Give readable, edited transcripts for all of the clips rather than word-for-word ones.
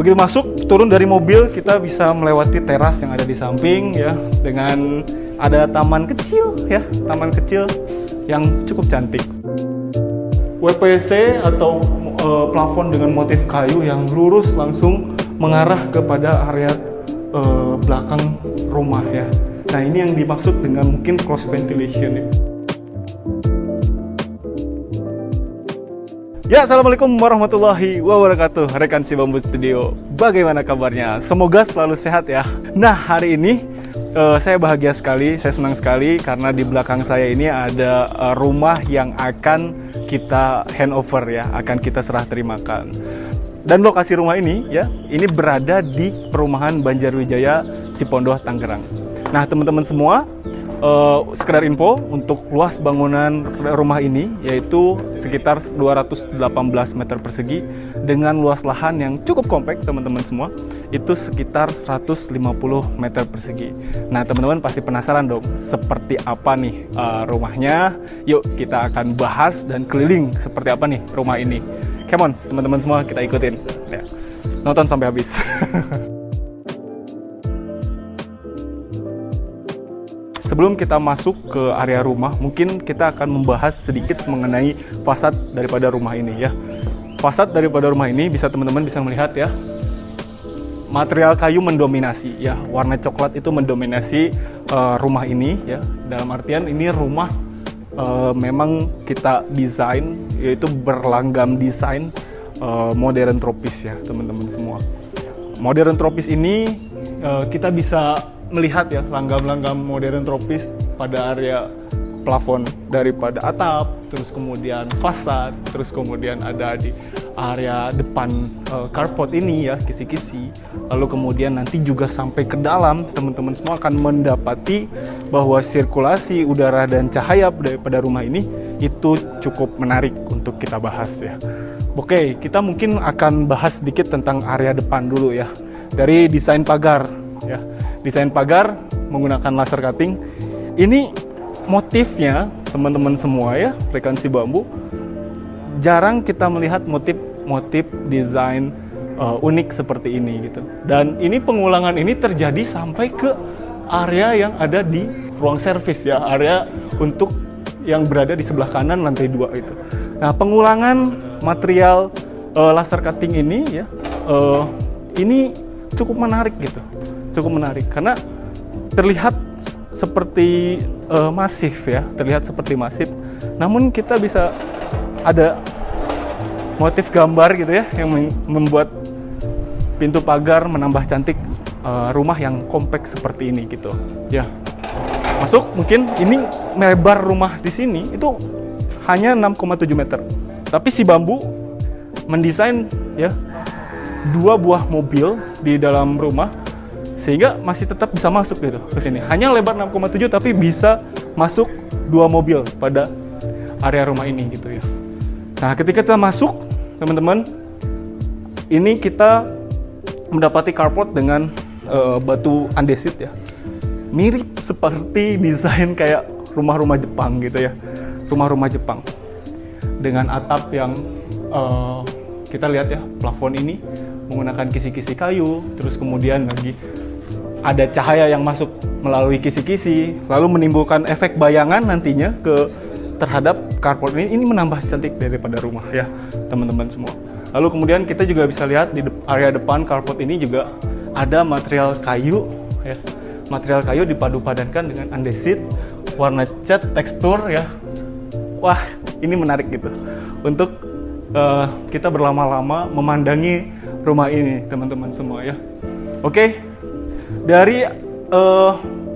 Begitu masuk, turun dari mobil, kita bisa melewati teras yang ada di samping ya, dengan ada taman kecil ya, taman kecil yang cukup cantik. WPC atau plafon dengan motif kayu yang lurus langsung mengarah kepada area belakang rumah ya. Nah, ini yang dimaksud dengan mungkin cross ventilation ya. Ya, assalamualaikum warahmatullahi wabarakatuh. Rekan Si Bambu Studio, bagaimana kabarnya? Semoga selalu sehat ya. Nah, hari ini saya bahagia sekali, saya senang sekali karena di belakang saya ini ada rumah yang akan kita handover ya, akan kita serah terimakan. Dan lokasi rumah ini ya, ini berada di perumahan Banjarwijaya, Cipondoh, Tangerang. Nah, teman-teman semua, sekedar info untuk luas bangunan rumah ini yaitu sekitar 218 meter persegi dengan luas lahan yang cukup kompak, teman-teman semua, itu sekitar 150 meter persegi. Nah, teman-teman pasti penasaran dong seperti apa nih rumahnya. Yuk kita akan bahas dan keliling seperti apa nih rumah ini. Come on teman-teman semua, kita ikutin ya. Nonton sampai habis. Sebelum kita masuk ke area rumah, mungkin kita akan membahas sedikit mengenai fasad daripada rumah ini ya. Fasad daripada rumah ini teman-teman bisa melihat ya, material kayu mendominasi ya, warna coklat itu mendominasi rumah ini ya. Dalam artian ini rumah memang kita desain yaitu berlanggam desain modern tropis ya, teman-teman semua. Modern tropis ini kita bisa melihat ya langgam-langgam modern tropis pada area plafon daripada atap, terus kemudian fasad, terus kemudian ada di area depan carport ini ya, kisi-kisi. Lalu kemudian nanti juga sampai ke dalam, teman-teman semua akan mendapati bahwa sirkulasi udara dan cahaya daripada rumah ini itu cukup menarik untuk kita bahas ya. Oke, kita mungkin akan bahas sedikit tentang area depan dulu ya. Dari desain pagar ya. Desain pagar menggunakan laser cutting. Ini motifnya, teman-teman semua ya, rekan Si Bambu, jarang kita melihat motif desain unik seperti ini gitu. Dan ini pengulangan ini terjadi sampai ke area yang ada di ruang servis ya, area untuk yang berada di sebelah kanan lantai 2 itu. Nah, pengulangan material laser cutting ini ya, ini cukup menarik gitu. Cukup menarik karena terlihat seperti masif ya, terlihat seperti masif. Namun kita bisa ada motif gambar gitu ya yang membuat pintu pagar menambah cantik rumah yang kompak seperti ini gitu. Ya. Masuk, mungkin ini lebar rumah di sini itu hanya 6,7 meter. Tapi Si Bambu mendesain ya 2 buah mobil di dalam rumah sehingga masih tetap bisa masuk gitu ke sini. Hanya lebar 6,7 tapi bisa masuk 2 mobil pada area rumah ini gitu ya. Nah, ketika kita masuk, teman-teman, ini kita mendapati carport dengan batu andesit ya. Mirip seperti desain kayak rumah-rumah Jepang gitu ya. Rumah-rumah Jepang. Dengan atap yang kita lihat ya, plafon ini menggunakan kisi-kisi kayu, terus kemudian lagi ada cahaya yang masuk melalui kisi-kisi, lalu menimbulkan efek bayangan nantinya terhadap carport ini. Ini menambah cantik daripada rumah ya, teman-teman semua. Lalu kemudian kita juga bisa lihat di area depan carport ini juga ada material kayu ya. Material kayu dipadu-padankan dengan andesit, warna cat, tekstur ya. Wah, ini menarik gitu untuk kita berlama-lama memandangi rumah ini, teman-teman semua ya. Oke, dari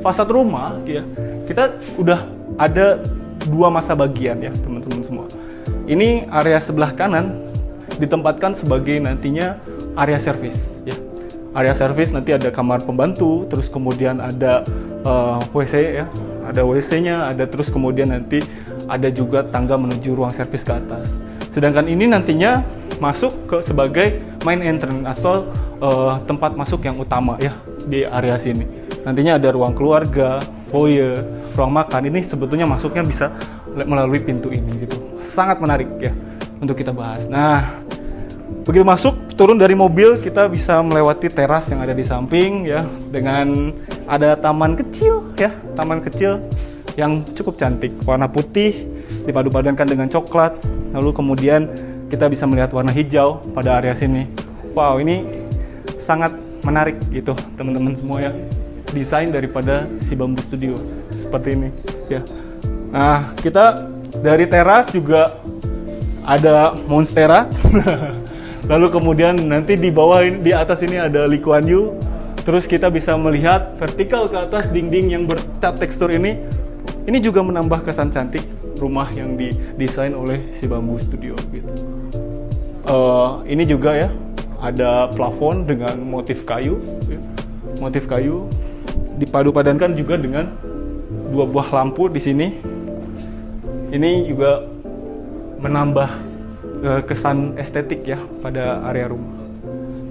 fasad rumah ya, kita udah ada 2 masa bagian ya, teman-teman semua. Ini area sebelah kanan ditempatkan sebagai nantinya area servis ya. Area servis nanti ada kamar pembantu, terus kemudian ada WC ya, ada WC-nya, ada terus kemudian nanti ada juga tangga menuju ruang servis ke atas. Sedangkan ini nantinya masuk ke sebagai main entrance atau tempat masuk yang utama ya di area sini. Nantinya ada ruang keluarga, foyer, ruang makan. Ini sebetulnya masuknya bisa melalui pintu ini gitu. Sangat menarik ya untuk kita bahas. Nah, begitu masuk turun dari mobil kita bisa melewati teras yang ada di samping ya, dengan ada taman kecil ya, taman kecil yang cukup cantik, warna putih dipadu-padankan dengan coklat. Lalu kemudian kita bisa melihat warna hijau pada area sini. Wow, ini sangat menarik gitu teman-teman semua ya. Desain daripada si Bamboo Studio seperti ini ya. Nah, kita dari teras juga ada monstera. Lalu kemudian nanti di bawah ini, di atas ini ada Lee Kuan Yew. Terus kita bisa melihat vertikal ke atas dinding yang bercat tekstur ini. Ini juga menambah kesan cantik rumah yang didesain oleh si Bamboo Studio gitu. Ini juga ya, ada plafon dengan motif kayu ya. Motif kayu dipadu-padankan juga dengan 2 buah lampu di sini. Ini juga menambah kesan estetik ya pada area rumah.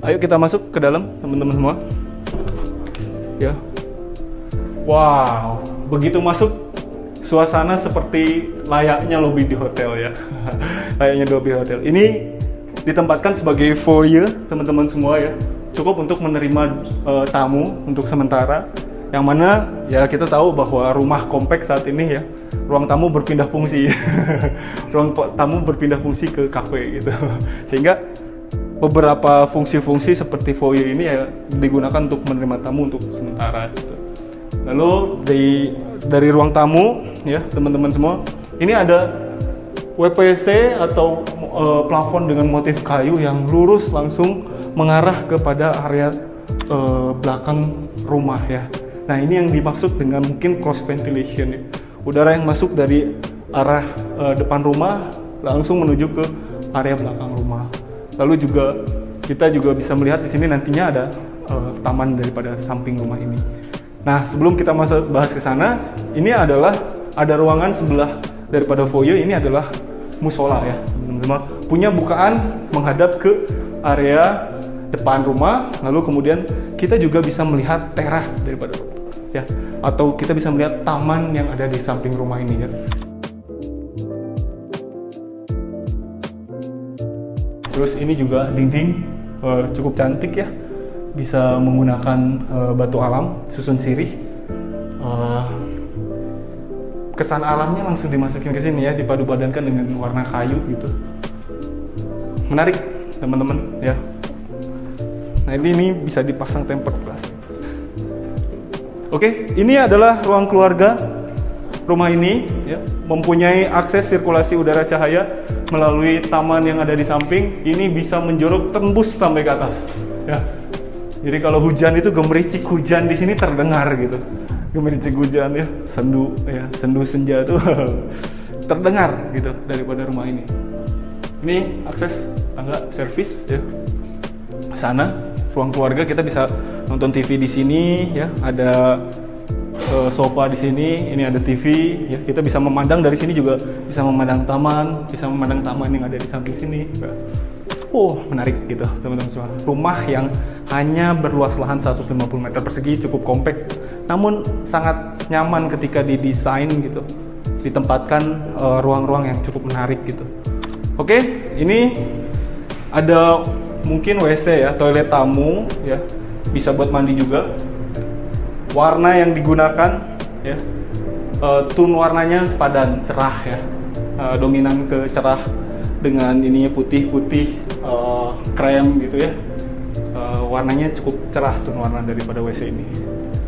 Ayo kita masuk ke dalam teman-teman semua. Ya. Wow, begitu masuk suasana seperti layaknya lobi di hotel ya. Layaknya lobi hotel. Ini ditempatkan sebagai foyer teman-teman semua ya. Cukup untuk menerima tamu untuk sementara. Yang mana ya kita tahu bahwa rumah kompak saat ini ya, ruang tamu berpindah fungsi. Ruang tamu berpindah fungsi ke kafe gitu. Sehingga beberapa fungsi-fungsi seperti foyer ini ya digunakan untuk menerima tamu untuk sementara gitu. Lalu dari ruang tamu ya teman-teman semua, ini ada WPC atau plafon dengan motif kayu yang lurus langsung mengarah kepada area belakang rumah ya. Nah, ini yang dimaksud dengan mungkin cross ventilation ya. Udara yang masuk dari arah depan rumah langsung menuju ke area belakang rumah. Lalu juga kita juga bisa melihat di sini nantinya ada taman daripada samping rumah ini. Nah, sebelum kita masuk bahas ke sana, ini adalah ada ruangan sebelah daripada foyer, ini adalah musola ya, teman-teman. Punya bukaan menghadap ke area depan rumah, lalu kemudian kita juga bisa melihat teras daripada ya, atau kita bisa melihat taman yang ada di samping rumah ini ya. Terus ini juga dinding cukup cantik ya, bisa menggunakan batu alam susun sirih. Kesan alamnya langsung dimasukin ke sini ya, dipadu-padankan dengan warna kayu gitu. Menarik teman-teman ya. Nah, ini bisa dipasang tempered glass. Oke, ini adalah ruang keluarga. Rumah ini ya, mempunyai akses sirkulasi udara cahaya melalui taman yang ada di samping. Ini bisa menjorok tembus sampai ke atas ya. Jadi kalau hujan itu gemericik hujan di sini terdengar gitu. Gemericik hujan ya, sendu senja tuh terdengar gitu daripada rumah ini. Ini akses tangga servis ya. Sana ruang keluarga, kita bisa nonton TV di sini ya, ada sofa di sini, ini ada TV ya. Kita bisa memandang dari sini juga, bisa memandang taman yang ada di samping sini. Menarik gitu teman-teman semua. Rumah yang hanya berluas lahan 150 meter persegi, cukup kompak, namun sangat nyaman ketika didesain gitu, ditempatkan ruang-ruang yang cukup menarik gitu. Oke, ini ada mungkin WC ya, toilet tamu ya, bisa buat mandi juga. Warna yang digunakan ya, tone warnanya sepadan, cerah ya, dominan ke cerah dengan ininya putih-putih, krem gitu ya. Warnanya cukup cerah tone warna daripada WC ini.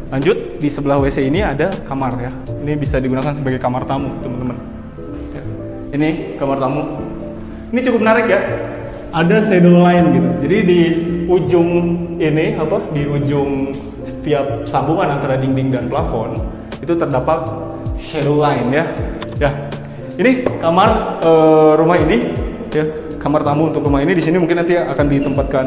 Lanjut, di sebelah WC ini ada kamar ya. Ini bisa digunakan sebagai kamar tamu teman-teman ya. Ini kamar tamu. Ini cukup menarik ya. Ada shadow line gitu. Jadi di ujung ini di ujung setiap sambungan antara dinding dan plafon itu terdapat shadow line ya. Ya. Ini kamar rumah ini ya, kamar tamu untuk rumah ini. Di sini mungkin nanti akan ditempatkan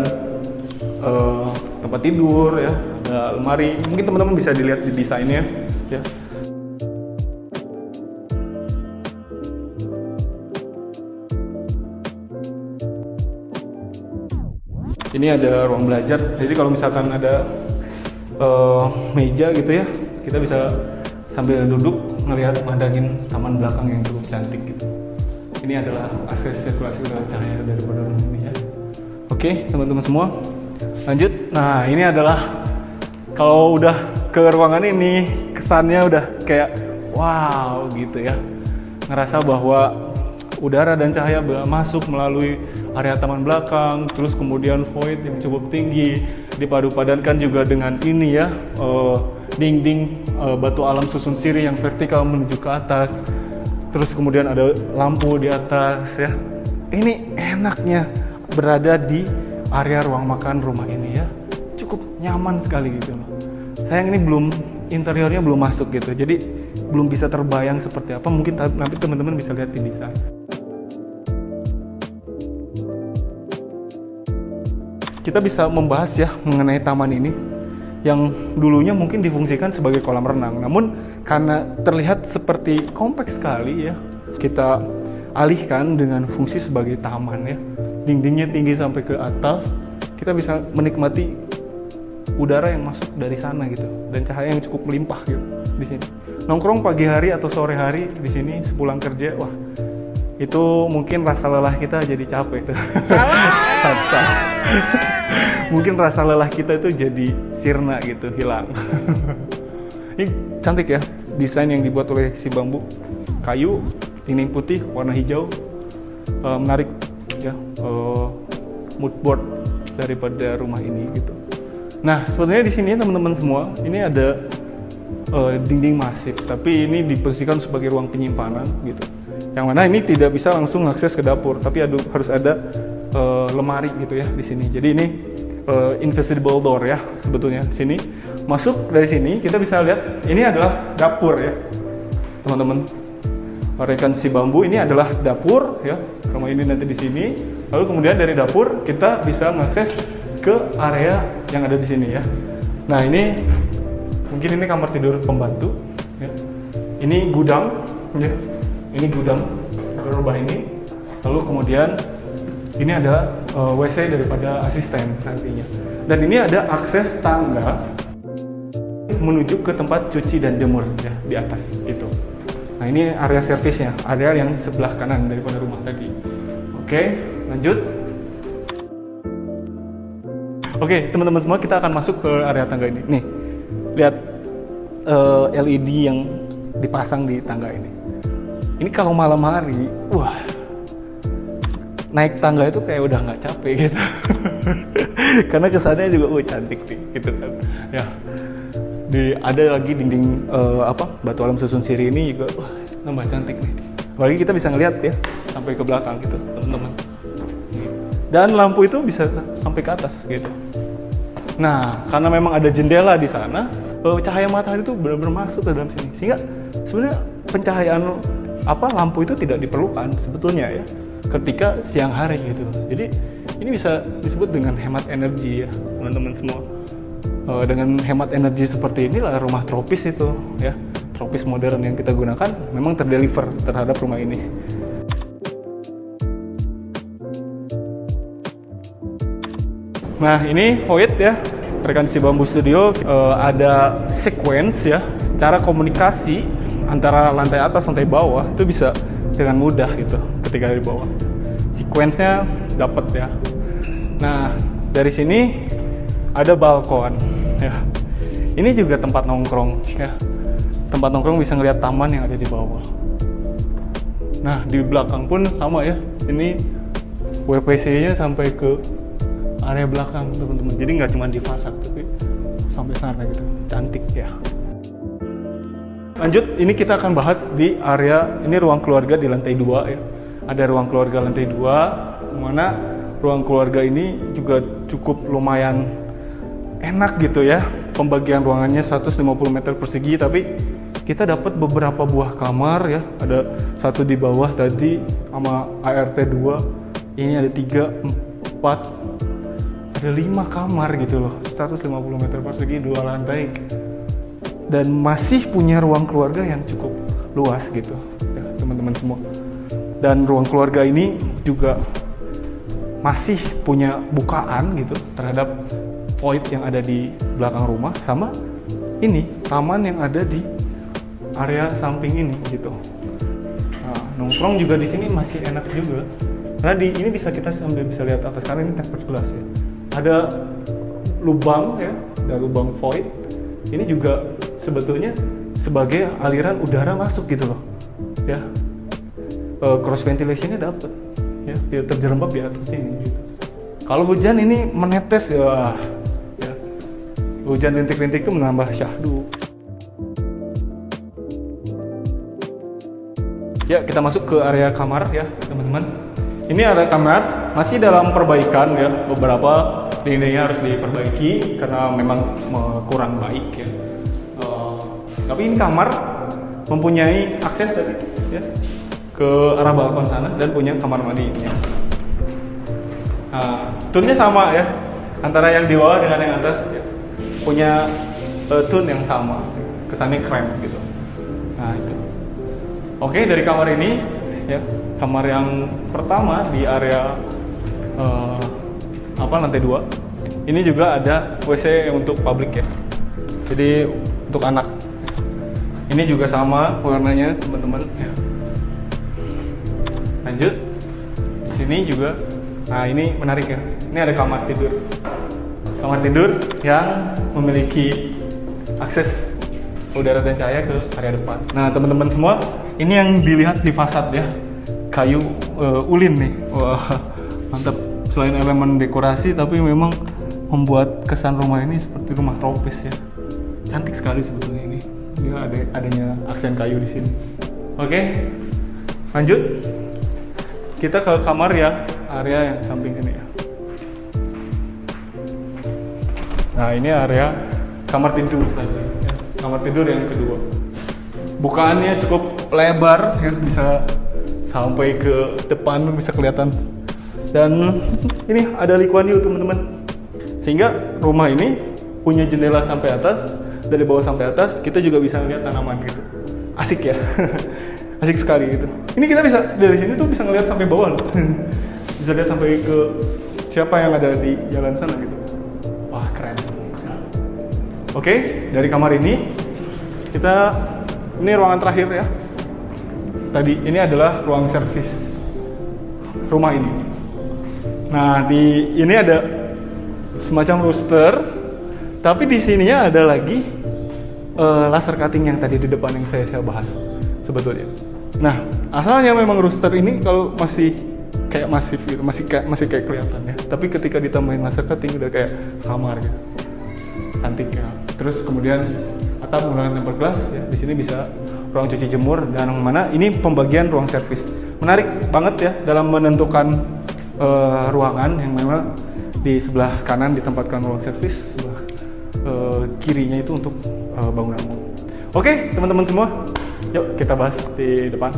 tempat tidur ya, ada lemari. Mungkin teman-teman bisa dilihat di desainnya ya. Ini ada ruang belajar, jadi kalau misalkan ada meja gitu ya, kita bisa sambil duduk ngelihat mandangin taman belakang yang cukup cantik gitu. Ini adalah akses sirkulasi udara cahaya daripada rumah ini ya. Oke, teman-teman semua, lanjut. Nah, ini adalah kalau udah ke ruangan ini kesannya udah kayak wow gitu ya. Ngerasa bahwa udara dan cahaya masuk melalui area taman belakang, terus kemudian void yang cukup tinggi, dipadu-padankan juga dengan ini ya, dinding batu alam susun siri yang vertikal menuju ke atas, terus kemudian ada lampu di atas ya. Ini enaknya berada di area ruang makan rumah ini ya, cukup nyaman sekali gitu loh. Sayang ini interiornya belum masuk gitu, jadi belum bisa terbayang seperti apa. Mungkin nanti teman-teman bisa lihat di desain. Kita bisa membahas ya mengenai taman ini yang dulunya mungkin difungsikan sebagai kolam renang, namun karena terlihat seperti kompleks sekali ya, kita alihkan dengan fungsi sebagai taman ya. Dindingnya tinggi sampai ke atas, kita bisa menikmati udara yang masuk dari sana gitu, dan cahaya yang cukup melimpah gitu di sini. Nongkrong pagi hari atau sore hari di sini sepulang kerja, wah itu mungkin rasa lelah kita jadi capek tuh. Salah. Mungkin rasa lelah kita itu jadi sirna gitu, hilang. Ini cantik ya, desain yang dibuat oleh si bambu, kayu, dinding putih, warna hijau, menarik ya, mood board daripada rumah ini gitu. Nah, sebetulnya di sini teman-teman semua, ini ada dinding masif, tapi ini difungsikan sebagai ruang penyimpanan gitu. Yang mana ini tidak bisa langsung akses ke dapur, tapi harus ada lemari gitu ya di sini. Jadi ini invisible door ya sebetulnya. Sini masuk dari sini kita bisa lihat ini adalah dapur ya, teman-teman. Rekan si bambu ini adalah dapur ya. Rumah ini nanti di sini. Lalu kemudian dari dapur kita bisa mengakses ke area yang ada di sini ya. Nah, ini mungkin ini kamar tidur pembantu ya. Ini gudang ya. Ini gudang rumah ini. Lalu kemudian ini ada WC daripada asisten nantinya. Dan ini ada akses tangga menuju ke tempat cuci dan jemur ya di atas itu. Nah, ini area servisnya, area yang sebelah kanan daripada rumah tadi. Oke, lanjut. Oke, teman-teman semua, kita akan masuk ke area tangga ini. Nih, lihat LED yang dipasang di tangga ini. Ini kalau malam hari, wah, naik tangga itu kayak udah nggak capek gitu. Karena kesannya juga, cantik nih, gitu kan. Ya, ada lagi dinding batu alam susun siri ini juga, nambah cantik nih. Apalagi kita bisa ngeliat ya sampai ke belakang gitu, teman-teman. Dan lampu itu bisa sampai ke atas gitu. Nah, karena memang ada jendela di sana, cahaya matahari itu benar-benar masuk ke dalam sini. Sehingga sebenarnya pencahayaan lampu itu tidak diperlukan sebetulnya ya ketika siang hari gitu. Jadi ini bisa disebut dengan hemat energi ya, teman-teman semua. Dengan hemat energi seperti inilah rumah tropis itu ya, tropis modern yang kita gunakan memang terdeliver terhadap rumah ini. Nah, ini void ya, rekan si bambu studio. Ada sequence ya, cara komunikasi antara lantai atas lantai bawah itu bisa dengan mudah gitu ketika dari bawah. Sequence-nya dapat ya. Nah, dari sini ada balkon ya. Ini juga tempat nongkrong ya. Tempat nongkrong bisa ngeliat taman yang ada di bawah. Nah, di belakang pun sama ya. Ini WPC-nya sampai ke area belakang, teman-teman. Jadi nggak cuma di fasad, tapi sampai sana gitu. Cantik ya. Lanjut, ini kita akan bahas di area, ini ruang keluarga di lantai 2 ya. Ada ruang keluarga lantai 2, mana ruang keluarga ini juga cukup lumayan enak gitu ya. Pembagian ruangannya 150 meter persegi, tapi kita dapat beberapa buah kamar ya. Ada satu di bawah tadi sama ART 2. Ini ada 3, 4, ada 5 kamar gitu loh. 150 meter persegi, 2 lantai. Dan masih punya ruang keluarga yang cukup luas gitu ya, teman-teman semua. Dan ruang keluarga ini juga masih punya bukaan gitu terhadap void yang ada di belakang rumah, sama ini taman yang ada di area samping ini gitu. Nah, nongkrong juga di sini masih enak juga Karena di ini kita sambil bisa lihat atas karena ini tempered glass ya. Ada lubang ya, ada lubang void. Ini juga sebetulnya sebagai aliran udara masuk gitu loh, ya. Cross ventilationnya dapet, ya, dia terjerembab di atas ini. Gitu. Kalau hujan ini menetes ya, hujan rintik-rintik itu menambah syahdu. Ya, kita masuk ke area kamar ya, teman-teman. Ini area kamar masih dalam perbaikan ya, beberapa dindingnya harus diperbaiki karena memang kurang baik ya. Tapi ini kamar mempunyai akses tadi ya ke arah balkon sana dan punya kamar mandi ini ya. Nah, tunnya sama ya antara yang di bawah dengan yang atas ya. Punya tune yang sama, kesannya krem gitu. Nah itu. Oke, dari kamar ini ya, kamar yang pertama di area lantai 2. Ini juga ada WC untuk publik ya. Jadi untuk anak. Ini juga sama warnanya teman-teman. Ya. Lanjut. Di sini juga. Nah ini menarik ya. Ini ada kamar tidur. Kamar tidur yang memiliki akses udara dan cahaya ke area depan. Nah teman-teman semua, ini yang dilihat di fasad ya. Kayu ulin nih. Wah mantap. Selain elemen dekorasi, tapi memang membuat kesan rumah ini seperti rumah tropis ya. Cantik sekali sebetulnya ini. Dia adanya aksen kayu di sini. Oke, lanjut. Kita ke kamar ya, area yang samping sini ya. Nah ini area kamar tidur tadi. Ya. Kamar tidur yang kedua. Bukaannya cukup lebar ya, bisa sampai ke depan bisa kelihatan. Dan ini ada Lee Kuan Yew teman-teman. Sehingga rumah ini punya jendela sampai atas. Dari bawah sampai atas kita juga bisa lihat tanaman gitu. Asik ya. Asik sekali gitu. Ini kita bisa dari sini tuh bisa ngeliat sampai bawah loh. Bisa lihat sampai ke siapa yang ada di jalan sana gitu. Wah keren. Oke, dari kamar ini ini ruangan terakhir ya. Tadi ini adalah ruang servis rumah ini. Nah, ini ada semacam rooster, tapi di sininya ada lagi laser cutting yang tadi di depan yang saya bahas sebetulnya. Nah, asalnya memang rooster ini kalau masih kayak masif gitu, masih kayak kelihatan ya. Tapi ketika ditambahin laser cutting udah kayak samar gitu. Cantik ya. Terus kemudian atap menggunakan tempered glass ya. Di sini bisa ruang cuci jemur dan yang mana ini pembagian ruang servis. Menarik banget ya dalam menentukan ruangan yang memang di sebelah kanan ditempatkan ruang servis, sebelah kirinya itu untuk bangunan umum. Oke, teman-teman semua, yuk kita bahas di depan.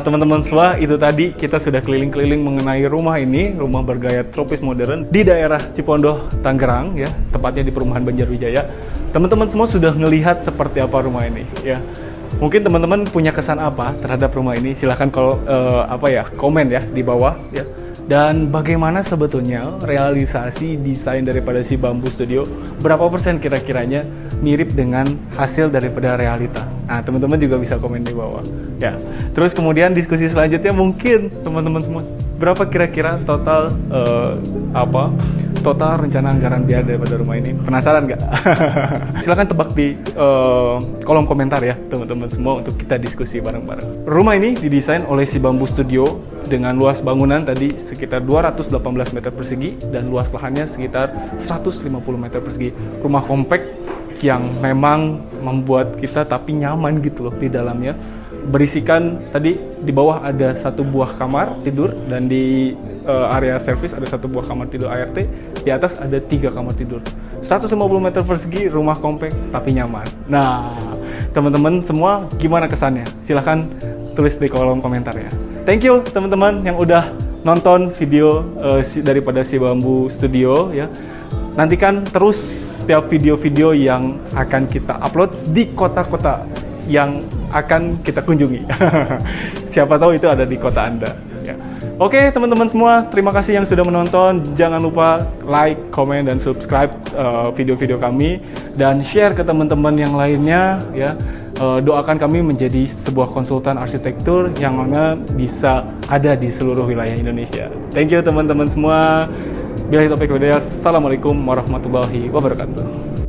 Teman-teman semua, itu tadi kita sudah keliling-keliling mengenai rumah ini, rumah bergaya tropis modern di daerah Cipondoh, Tangerang, ya, tepatnya di perumahan Banjarwijaya. Teman-teman semua sudah melihat seperti apa rumah ini, ya. Mungkin teman-teman punya kesan apa terhadap rumah ini? Silahkan komen ya di bawah, ya. Dan bagaimana sebetulnya realisasi desain daripada si Bamboo Studio? Berapa persen kira-kiranya mirip dengan hasil daripada realita? Nah, teman-teman juga bisa komen di bawah. Ya. Terus kemudian diskusi selanjutnya mungkin teman-teman semua, berapa kira-kira total total rencana anggaran biaya daripada rumah ini? Penasaran nggak? Silahkan tebak di kolom komentar ya teman-teman semua untuk kita diskusi bareng-bareng. Rumah ini didesain oleh si Bamboo Studio dengan luas bangunan tadi sekitar 218 meter persegi dan luas lahannya sekitar 150 meter persegi. Rumah kompak yang memang membuat kita tapi nyaman gitu loh di dalamnya. Berisikan tadi di bawah ada satu buah kamar tidur dan di area servis ada satu buah kamar tidur ART, di atas ada 3 kamar tidur. 150 meter persegi, rumah kompak tapi nyaman. Nah, teman-teman semua gimana kesannya? Silahkan tulis di kolom komentar ya. Thank you teman-teman yang udah nonton video daripada si Bamboo Studio ya. Nantikan terus setiap video-video yang akan kita upload di kota-kota yang akan kita kunjungi. Siapa tahu itu ada di kota Anda. Ya. Oke teman-teman semua, terima kasih yang sudah menonton. Jangan lupa like, comment, dan subscribe video-video kami. Dan share ke teman-teman yang lainnya ya. Doakan kami menjadi sebuah konsultan arsitektur yang mana bisa ada di seluruh wilayah Indonesia. Thank you teman-teman semua. Billahi taufiq wal hidayah. Assalamualaikum warahmatullahi wabarakatuh.